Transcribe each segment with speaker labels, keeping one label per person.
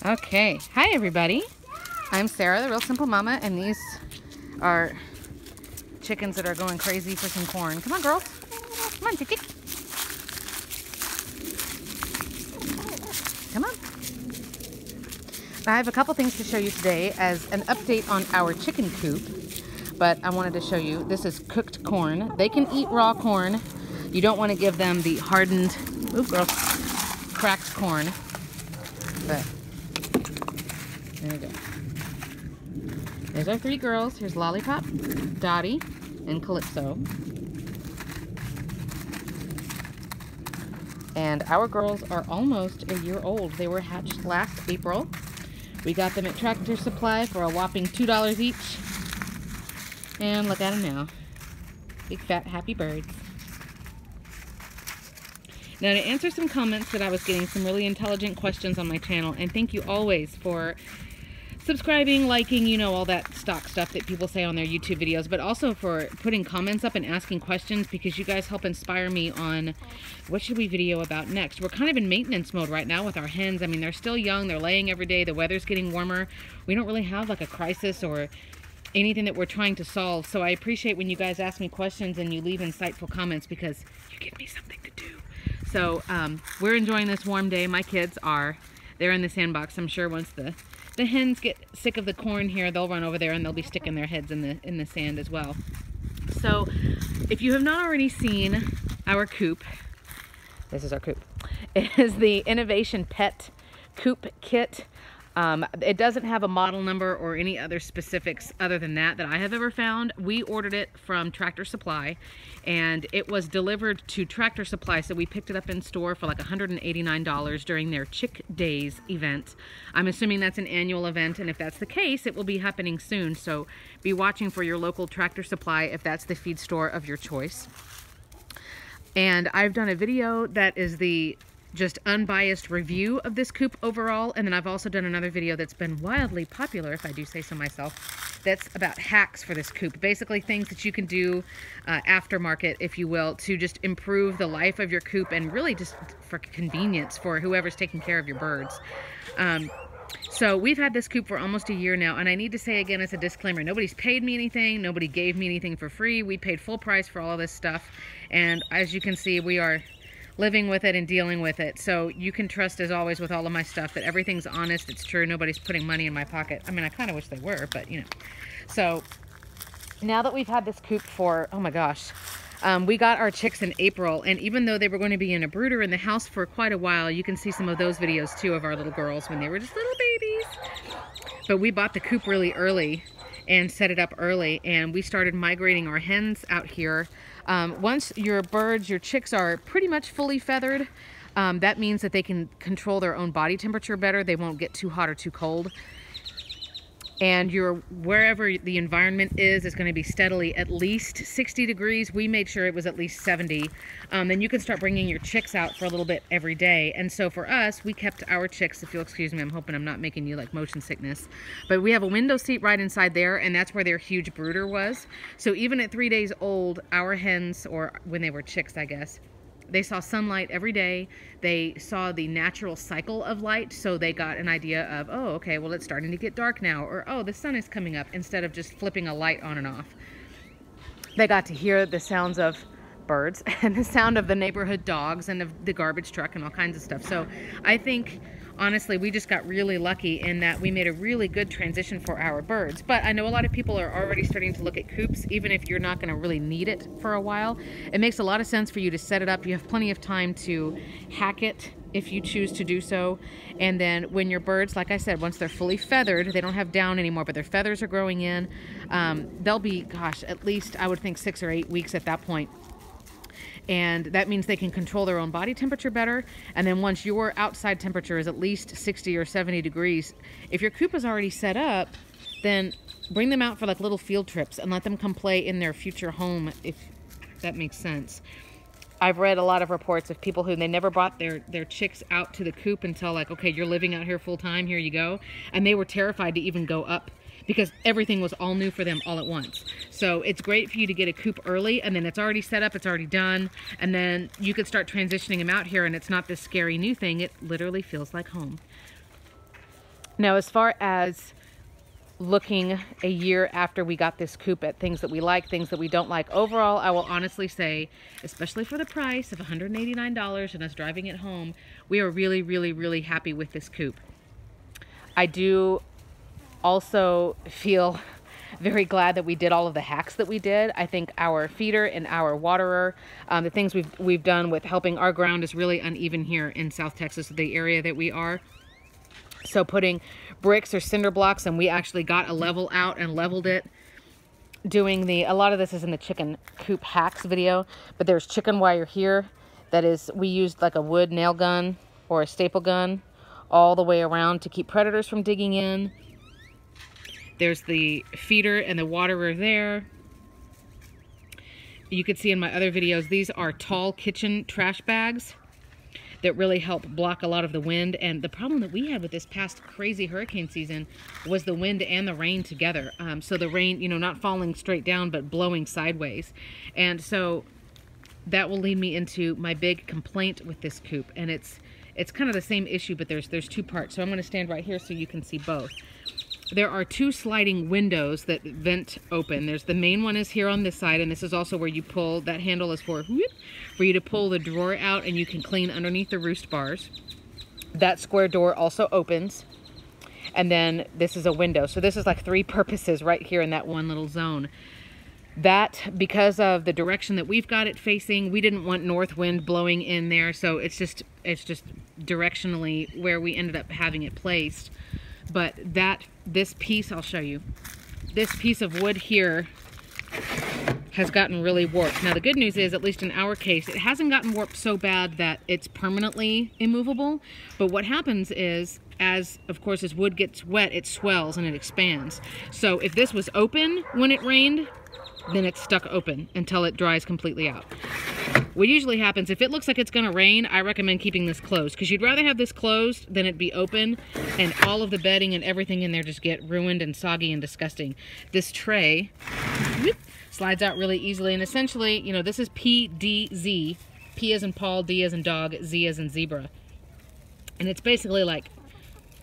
Speaker 1: Okay, hi everybody. I'm Sarah, the Real Simple Mama, and these are chickens that are going crazy for some corn. Come on, girls. Come on, Tiki. Come on. Now, I have a couple things to show you today as an update on our chicken coop, but I wanted to show you, this is cooked corn. They can eat raw corn. You don't want to give them the hardened, cracked corn, but there you go. There's our three girls. Here's Lollipop, Dottie, and Calypso. And our girls are almost a year old. They were hatched last April. We got them at Tractor Supply for a whopping $2 each. And look at them now. Big, fat, happy birds. Now, to answer some comments that I was getting, some really intelligent questions on my channel, and thank you always for subscribing, liking, you know, all that stock stuff that people say on their YouTube videos, but also for putting comments up and asking questions, because you guys help inspire me on what should we video about next. We're kind of in maintenance mode right now with our hens. I mean, they're still young, they're laying every day, the weather's getting warmer. We don't really have like a crisis or anything that we're trying to solve, so I appreciate when you guys ask me questions and you leave insightful comments, because you give me something to do. So we're enjoying this warm day. My kids are. They're in the sandbox. I'm sure once the hens get sick of the corn here, they'll run over there and they'll be sticking their heads in the sand as well. So if you have not already seen our coop, this is our coop. It is the Innovation Pet Coop Kit. It doesn't have a model number or any other specifics other than that I have ever found. We ordered it from Tractor Supply, and it was delivered to Tractor Supply, so we picked it up in store for like $189 during their Chick Days event. I'm assuming that's an annual event, and if that's the case, it will be happening soon, so be watching for your local Tractor Supply if that's the feed store of your choice. And I've done a video that is the just unbiased review of this coop overall, and then I've also done another video that's been wildly popular, if I do say so myself, that's about hacks for this coop. Basically things that you can do aftermarket, if you will, to just improve the life of your coop and really just for convenience for whoever's taking care of your birds. So we've had this coop for almost a year now, and I need to say again as a disclaimer, nobody's paid me anything, nobody gave me anything for free. We paid full price for all of this stuff, and as you can see, we are living with it and dealing with it. So you can trust, as always, with all of my stuff, that everything's honest, it's true, nobody's putting money in my pocket. I mean, I kind of wish they were, but you know. So now that we've had this coop for, oh my gosh, we got our chicks in April, and even though they were going to be in a brooder in the house for quite a while, you can see some of those videos too of our little girls when they were just little babies. But we bought the coop really early and set it up early, and we started migrating our hens out here. Once your birds, your chicks are pretty much fully feathered, that means that they can control their own body temperature better. They won't get too hot or too cold. And wherever the environment is going to be steadily at least 60 degrees. We made sure it was at least 70. Then you can start bringing your chicks out for a little bit every day. And so for us, we kept our chicks, if you'll excuse me, I'm hoping I'm not making you like motion sickness, but we have a window seat right inside there, and that's where their huge brooder was. So even at 3 days old, our hens, or when they were chicks, I guess, they saw sunlight every day. They saw the natural cycle of light, so they got an idea of, oh, okay, well, it's starting to get dark now, or oh, the sun is coming up, instead of just flipping a light on and off. They got to hear the sounds of birds and the sound of the neighborhood dogs and of the garbage truck and all kinds of stuff. So I think, honestly, we just got really lucky in that we made a really good transition for our birds. But I know a lot of people are already starting to look at coops, even if you're not going to really need it for a while. It makes a lot of sense for you to set it up. You have plenty of time to hack it if you choose to do so. And then when your birds, like I said, once they're fully feathered, they don't have down anymore, but their feathers are growing in. They'll be, gosh, at least I would think 6 or 8 weeks at that point. And that means they can control their own body temperature better. And then once your outside temperature is at least 60 or 70 degrees, if your coop is already set up, then bring them out for like little field trips and let them come play in their future home, if that makes sense. I've read a lot of reports of people who they never brought their chicks out to the coop until like, okay, you're living out here full time, here you go. And they were terrified to even go up, because everything was all new for them all at once. So it's great for you to get a coop early, and then it's already set up, it's already done, and then you could start transitioning them out here, and it's not this scary new thing. It literally feels like home. Now, as far as looking a year after we got this coop at things that we like, things that we don't like, overall, I will honestly say, especially for the price of $189 and us driving it home, we are really, really, really happy with this coop. I do also feel very glad that we did all of the hacks that we did. I think our feeder and our waterer, the things we've done with helping. Our ground is really uneven here in South Texas, the area that we are. So putting bricks or cinder blocks, and we actually got a level out and leveled it. Doing a lot of this is in the chicken coop hacks video, but there's chicken wire here. That is, we used like a wood nail gun or a staple gun all the way around to keep predators from digging in. There's the feeder and the waterer there. You can see in my other videos, these are tall kitchen trash bags that really help block a lot of the wind. And the problem that we had with this past crazy hurricane season was the wind and the rain together. So the rain, you know, not falling straight down, but blowing sideways. And so that will lead me into my big complaint with this coop. And it's kind of the same issue, but there's two parts. So I'm gonna stand right here so you can see both. There are two sliding windows that vent open. There's the main one is here on this side, and this is also where you pull, that handle is for you to pull the drawer out and you can clean underneath the roost bars. That square door also opens. And then this is a window. So this is like three purposes right here in that one little zone. That, because of the direction that we've got it facing, we didn't want north wind blowing in there. So it's just directionally where we ended up having it placed. But this piece, I'll show you, this piece of wood here has gotten really warped. Now the good news is, at least in our case, it hasn't gotten warped so bad that it's permanently immovable. But what happens is, of course, as wood gets wet, it swells and it expands. So if this was open when it rained, then it's stuck open until it dries completely out. What usually happens, if it looks like it's gonna rain, I recommend keeping this closed, because you'd rather have this closed than it be open and all of the bedding and everything in there just get ruined and soggy and disgusting. This tray slides out really easily, and essentially, you know, this is PDZ. P as in Paul, D as in dog, Z as in zebra. And it's basically like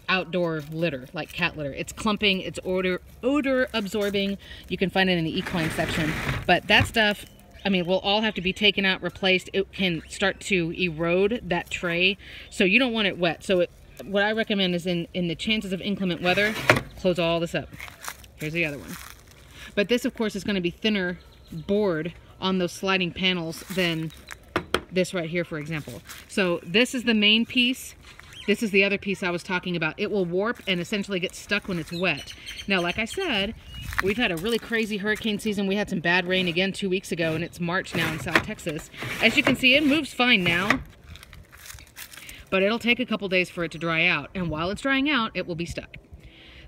Speaker 1: outdoor litter, like cat litter. It's clumping, it's odor absorbing. You can find it in the equine section. But that stuff, I mean, will all have to be taken out, replaced. It can start to erode that tray, so you don't want it wet. So what I recommend is in the chances of inclement weather, close all this up. Here's the other one. But this, of course, is going to be thinner board on those sliding panels than this right here, for example. So this is the main piece. This is the other piece I was talking about. It will warp and essentially get stuck when it's wet. Now, like I said, we've had a really crazy hurricane season. We had some bad rain again 2 weeks ago, and it's March now in South Texas. As you can see, it moves fine now, but it'll take a couple days for it to dry out. And while it's drying out, it will be stuck.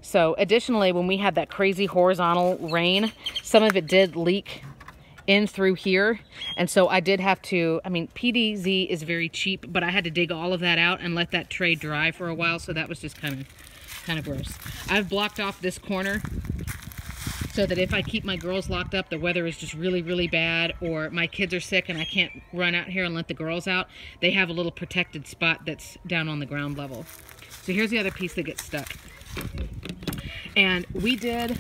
Speaker 1: So additionally, when we had that crazy horizontal rain, some of it did leak in through here, and so I did have to, I mean, PDZ is very cheap, but I had to dig all of that out and let that tray dry for a while, so that was just kind of gross. I've blocked off this corner so that if I keep my girls locked up, the weather is just really, really bad, or my kids are sick and I can't run out here and let the girls out, they have a little protected spot that's down on the ground level. So here's the other piece that gets stuck. And we did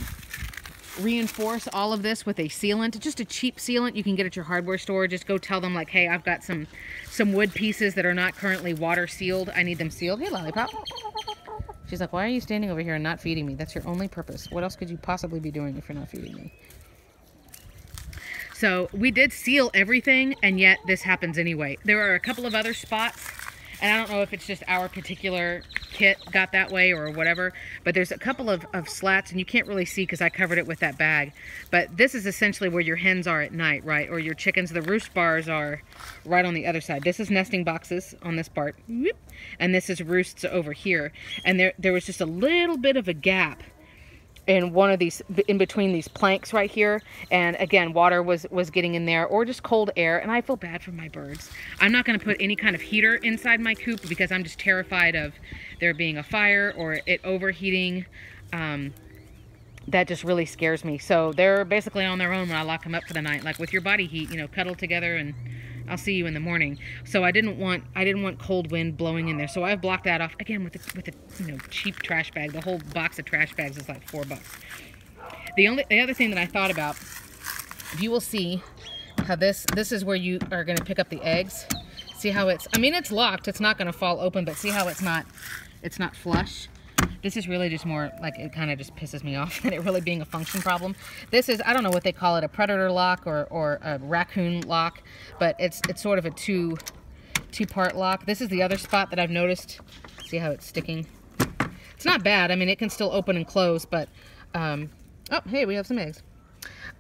Speaker 1: reinforce all of this with a sealant, just a cheap sealant you can get at your hardware store. Just go tell them, like, hey, I've got some wood pieces that are not currently water sealed. I need them sealed. Hey, Lollipop. She's like, why are you standing over here and not feeding me? That's your only purpose. What else could you possibly be doing if you're not feeding me? So we did seal everything, and yet this happens anyway. There are a couple of other spots, and I don't know if it's just our particular kit got that way or whatever, but there's a couple of slats, and you can't really see because I covered it with that bag. But this is essentially where your hens are at night, right? Or your chickens. The roost bars are right on the other side. This is nesting boxes on this part, and this is roosts over here. And there was just a little bit of a gap in one of these, in between these planks right here, and again, water was getting in there, or just cold air, and I feel bad for my birds. I'm not going to put any kind of heater inside my coop because I'm just terrified of there being a fire or it overheating. That just really scares me. So they're basically on their own when I lock them up for the night. Like with your body heat, you know, cuddle together and I'll see you in the morning. So I didn't want cold wind blowing in there. So I've blocked that off again with a cheap trash bag. The whole box of trash bags is like $4. The other thing that I thought about, you will see how this is where you are going to pick up the eggs. See how it's, I mean, it's locked. It's not going to fall open, but see how it's not flush. This is really just more like, it kind of just pisses me off than it really being a function problem. This is, I don't know what they call it, a predator lock or a raccoon lock, but it's sort of a two-part lock. This is the other spot that I've noticed. See how it's sticking? It's not bad. I mean, it can still open and close, but, oh, hey, we have some eggs.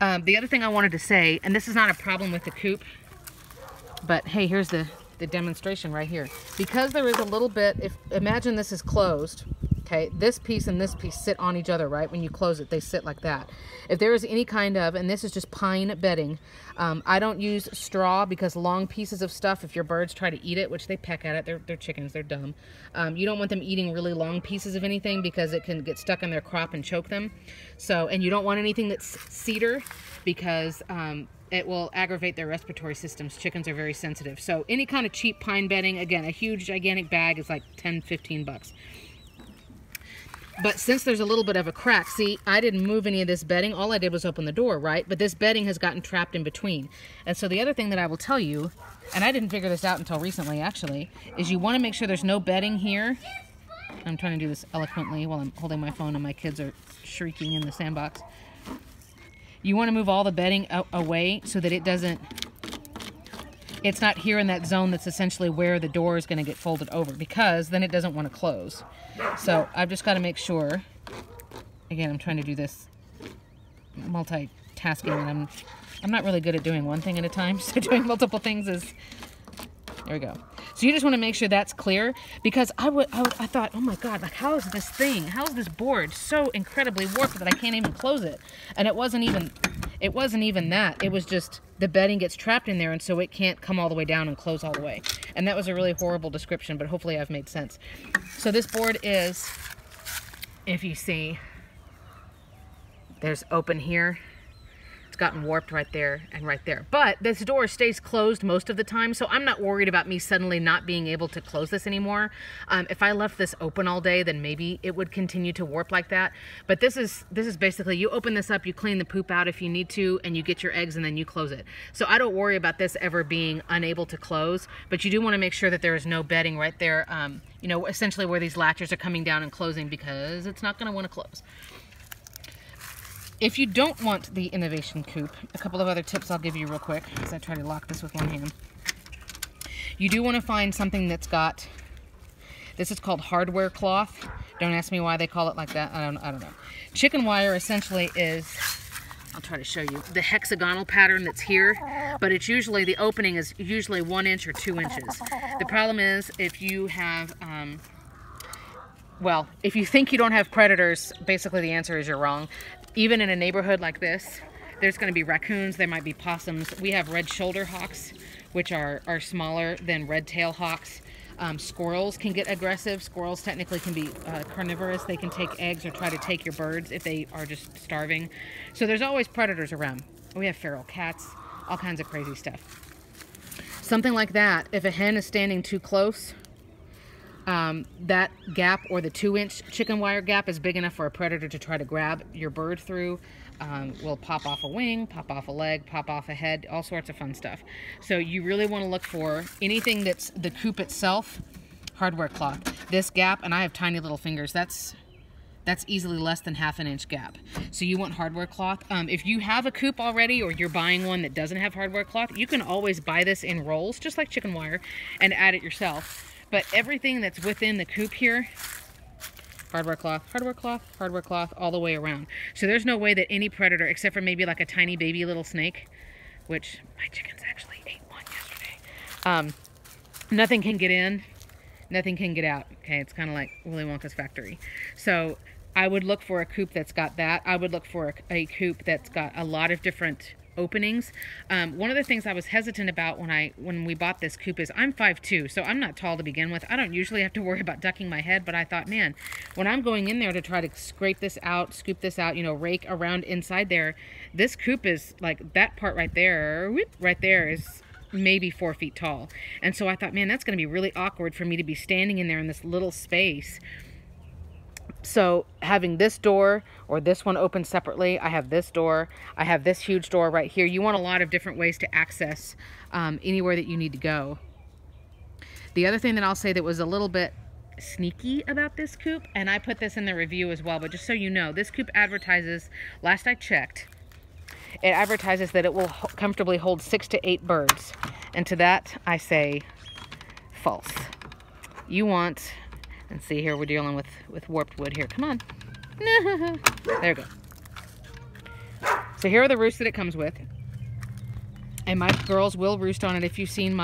Speaker 1: The other thing I wanted to say, and this is not a problem with the coop, but hey, here's the demonstration right here. Because there is a little bit, imagine this is closed, okay, this piece and this piece sit on each other, right? When you close it, they sit like that. If there is any kind of, and this is just pine bedding, I don't use straw because long pieces of stuff, if your birds try to eat it, which they peck at it, they're chickens, they're dumb. You don't want them eating really long pieces of anything because it can get stuck in their crop and choke them. So, and you don't want anything that's cedar because it will aggravate their respiratory systems. Chickens are very sensitive. So any kind of cheap pine bedding, again, a huge gigantic bag is like 10, 15 bucks. But since there's a little bit of a crack, see, I didn't move any of this bedding. All I did was open the door, right? But this bedding has gotten trapped in between. And so the other thing that I will tell you, and I didn't figure this out until recently actually, is you want to make sure there's no bedding here. I'm trying to do this eloquently while I'm holding my phone and my kids are shrieking in the sandbox. You want to move all the bedding away so that it's not here in that zone that's essentially where the door is going to get folded over, because then it doesn't want to close. So I've just got to make sure, again, I'm trying to do this multitasking, and I'm not really good at doing one thing at a time, so doing multiple things is, there we go. So you just want to make sure that's clear, because I thought, oh my God, like how is this board so incredibly warped that I can't even close it? And it wasn't even that. It was just the bedding gets trapped in there, and so it can't come all the way down and close all the way. And that was a really horrible description, but hopefully I've made sense. So this board is, if you see, there's open here. Gotten warped right there and right there, but this door stays closed most of the time, so I'm not worried about me suddenly not being able to close this anymore. If I left this open all day, then maybe it would continue to warp like that. But this is basically, you open this up, you clean the poop out if you need to, and you get your eggs and then you close it. So I don't worry about this ever being unable to close, but you do want to make sure that there is no bedding right there, you know, essentially where these latches are coming down and closing, because it's not going to want to close. If you don't want the innovation coop, a couple of other tips I'll give you real quick as I try to lock this with one hand. You do want to find something that's got, this is called hardware cloth. Don't ask me why they call it like that. I don't know. Chicken wire essentially is, I'll try to show you, the hexagonal pattern that's here, but it's usually, the opening is usually 1 inch or 2 inches. The problem is if you have, well, if you think you don't have predators, basically the answer is you're wrong. Even in a neighborhood like this, there's going to be raccoons, there might be possums. We have red shoulder hawks, which are smaller than red tail hawks. Squirrels can get aggressive. Squirrels technically can be carnivorous. They can take eggs or try to take your birds if they are just starving. So there's always predators around. We have feral cats, all kinds of crazy stuff. Something like that, if a hen is standing too close, that gap, or the 2-inch chicken wire gap, is big enough for a predator to try to grab your bird through. Will pop off a wing, pop off a leg, pop off a head, all sorts of fun stuff. So you really want to look for anything that's the coop itself, hardware cloth. This gap, and I have tiny little fingers, that's easily less than ½ inch gap. So you want hardware cloth. If you have a coop already, or you're buying one that doesn't have hardware cloth, you can always buy this in rolls, just like chicken wire, and add it yourself. But everything that's within the coop here, hardware cloth, hardware cloth, hardware cloth, all the way around. So there's no way that any predator, except for maybe like a tiny baby little snake, which my chickens actually ate one yesterday, nothing can get in, nothing can get out. Okay, it's kind of like Willy Wonka's factory. So I would look for a coop that's got that. I would look for a coop that's got a lot of different openings. One of the things I was hesitant about when we bought this coop is I'm 5'2", so I'm not tall to begin with. I don't usually have to worry about ducking my head, but I thought, man, when I'm going in there to try to scrape this out, scoop this out, you know, rake around inside there, this coop is like, that part right there, whoop, right there is maybe 4 feet tall. And so I thought, man, that's going to be really awkward for me to be standing in there in this little space. So having this door or this one open separately, I have this door, I have this huge door right here. You want a lot of different ways to access anywhere that you need to go. The other thing that I'll say that was a little bit sneaky about this coop, and I put this in the review as well, but just so you know, this coop advertises, last I checked, it advertises that it will comfortably hold 6 to 8 birds. And to that, I say false. You want, and see here, we're dealing with warped wood here. Come on. There we go. So here are the roosts that it comes with. And my girls will roost on it. If you've seen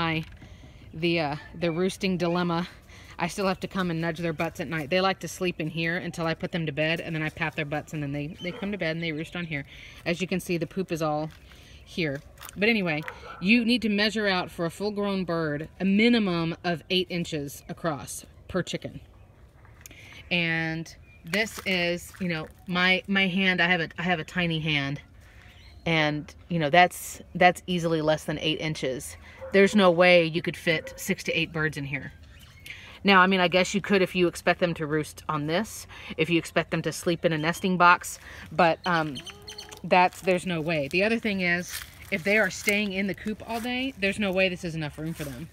Speaker 1: the roosting dilemma, I still have to come and nudge their butts at night. They like to sleep in here until I put them to bed, and then I pat their butts, and then they come to bed and they roost on here. As you can see, the poop is all here. But anyway, you need to measure out for a full-grown bird a minimum of 8 inches across per chicken. And this is, you know, my hand. I have a tiny hand, and you know that's easily less than 8 inches. There's no way you could fit 6 to 8 birds in here. Now, I mean, I guess you could if you expect them to roost on this, if you expect them to sleep in a nesting box, but there's no way. The other thing is, if they are staying in the coop all day, there's no way this is enough room for them.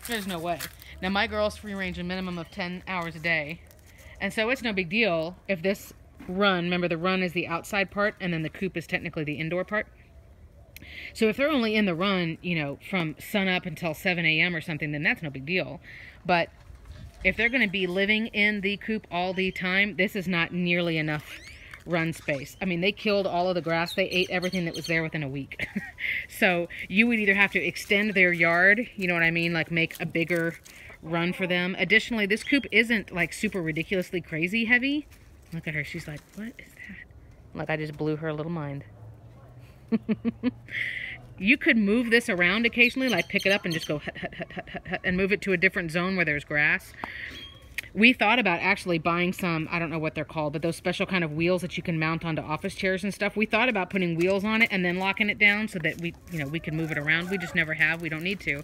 Speaker 1: There's no way. Now, my girls free range a minimum of 10 hours a day, and so it's no big deal if this run, remember the run is the outside part, and then the coop is technically the indoor part. So if they're only in the run, you know, from sun up until 7 a.m. or something, then that's no big deal. But if they're going to be living in the coop all the time, this is not nearly enough run space. I mean, they killed all of the grass. They ate everything that was there within a week. So you would either have to extend their yard, you know what I mean, like make a bigger run for them. Additionally, this coop isn't like super ridiculously crazy heavy. Look at her. She's like, what is that? Like I just blew her little mind. You could move this around occasionally, like pick it up and just go hut, hut, hut, hut, hut, hut, and move it to a different zone where there's grass. We thought about actually buying some, I don't know what they're called, but those special kind of wheels that you can mount onto office chairs and stuff. We thought about putting wheels on it and then locking it down so that we could move it around. We just never have. We don't need to.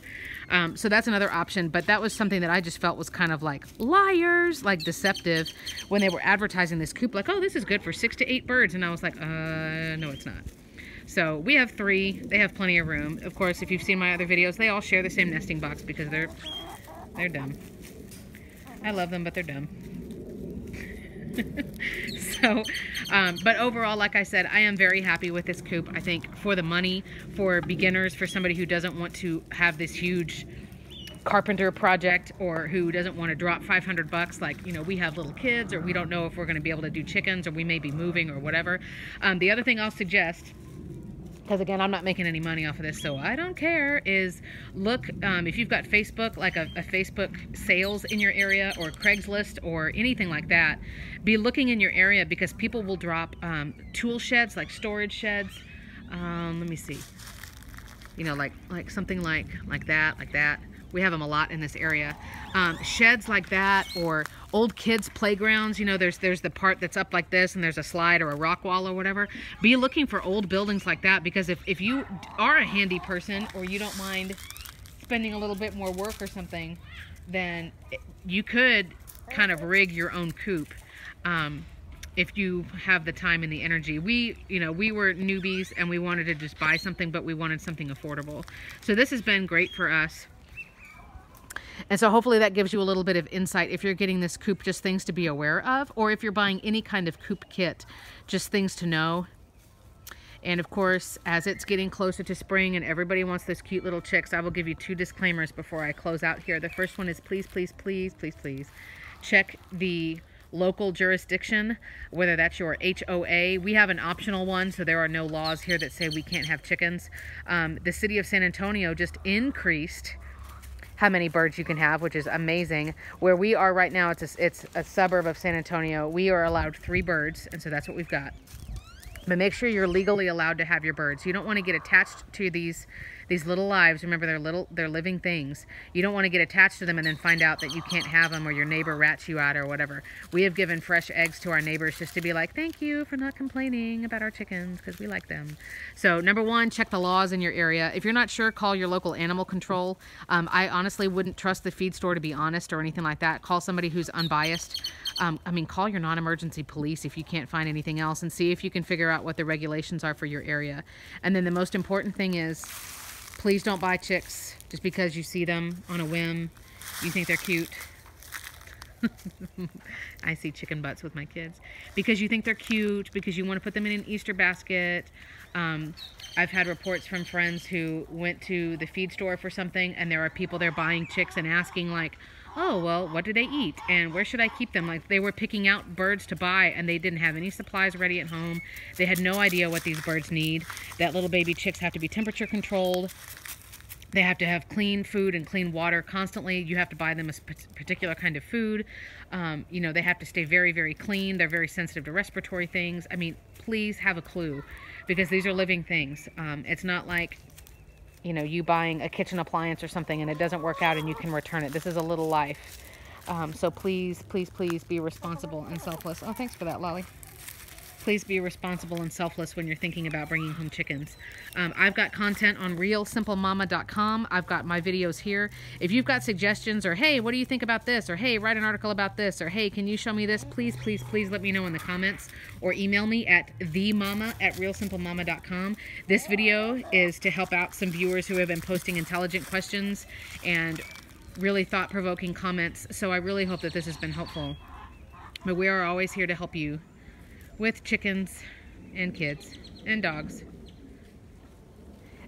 Speaker 1: So that's another option. But that was something that I just felt was kind of like liars, like deceptive when they were advertising this coop. Like, oh, this is good for 6 to 8 birds. And I was like, no, it's not. So we have 3. They have plenty of room. Of course, if you've seen my other videos, they all share the same nesting box because they're dumb. I love them, but they're dumb. So, but overall, like I said, I am very happy with this coop. I think for the money, for beginners, for somebody who doesn't want to have this huge carpenter project or who doesn't want to drop 500 bucks, like, you know, we have little kids or we don't know if we're going to be able to do chickens or we may be moving or whatever. The other thing I'll suggest, because again, I'm not making any money off of this, so I don't care, is look, if you've got Facebook, like a Facebook sales in your area or Craigslist or anything like that, be looking in your area because people will drop tool sheds, like storage sheds. Let me see. You know, like something like that. We have them a lot in this area. Sheds like that, or old kids' playgrounds. You know, there's the part that's up like this, and there's a slide or a rock wall or whatever. Be looking for old buildings like that, because if you are a handy person or you don't mind spending a little bit more work or something, then you could kind of rig your own coop. If you have the time and the energy. We were newbies and we wanted to just buy something, but we wanted something affordable. So this has been great for us. And so hopefully that gives you a little bit of insight if you're getting this coop, just things to be aware of, or if you're buying any kind of coop kit, just things to know. And of course, as it's getting closer to spring and everybody wants those cute little chicks, I will give you 2 disclaimers before I close out here. The first one is please, please, please, please, please check the local jurisdiction, whether that's your HOA. We have an optional one, so there are no laws here that say we can't have chickens. The city of San Antonio just increased how many birds you can have, which is amazing. Where we are right now, it's a suburb of San Antonio. We are allowed 3 birds, and so that's what we've got. But make sure you're legally allowed to have your birds. You don't want to get attached to these These little lives, remember, they're living things. You don't want to get attached to them and then find out that you can't have them, or your neighbor rats you out or whatever. We have given fresh eggs to our neighbors just to be like, thank you for not complaining about our chickens, because we like them. So number one, check the laws in your area. If you're not sure, call your local animal control. I honestly wouldn't trust the feed store, to be honest, or anything like that. Call somebody who's unbiased. I mean, call your non-emergency police if you can't find anything else, and see if you can figure out what the regulations are for your area. And then the most important thing is, please don't buy chicks just because you see them on a whim. You think they're cute. I see chicken butts with my kids. Because you think they're cute, because you want to put them in an Easter basket. I've had reports from friends who went to the feed store for something, and there are people there buying chicks and asking like, oh, well, what do they eat? And where should I keep them? Like, they were picking out birds to buy, and they didn't have any supplies ready at home. They had no idea what these birds need. That little baby chicks have to be temperature controlled. They have to have clean food and clean water constantly. You have to buy them a particular kind of food. You know, they have to stay very, very clean. They're very sensitive to respiratory things. I mean, please have a clue, because these are living things. It's not like, you know, you buying a kitchen appliance or something and it doesn't work out and you can return it. This is a little life. So please, please, please be responsible and selfless. Oh, thanks for that, Lolly. Please be responsible and selfless when you're thinking about bringing home chickens. I've got content on realsimplemama.com. I've got my videos here. If you've got suggestions, or hey, what do you think about this? Or hey, write an article about this. Or hey, can you show me this? Please, please, please let me know in the comments, or email me at themama@realsimplemama.com. This video is to help out some viewers who have been posting intelligent questions and really thought-provoking comments. So I really hope that this has been helpful. But we are always here to help you with chickens and kids and dogs.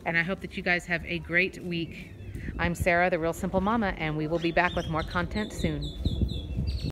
Speaker 1: And I hope that you guys have a great week. I'm Sarah, the Real Simple Mama, and we will be back with more content soon.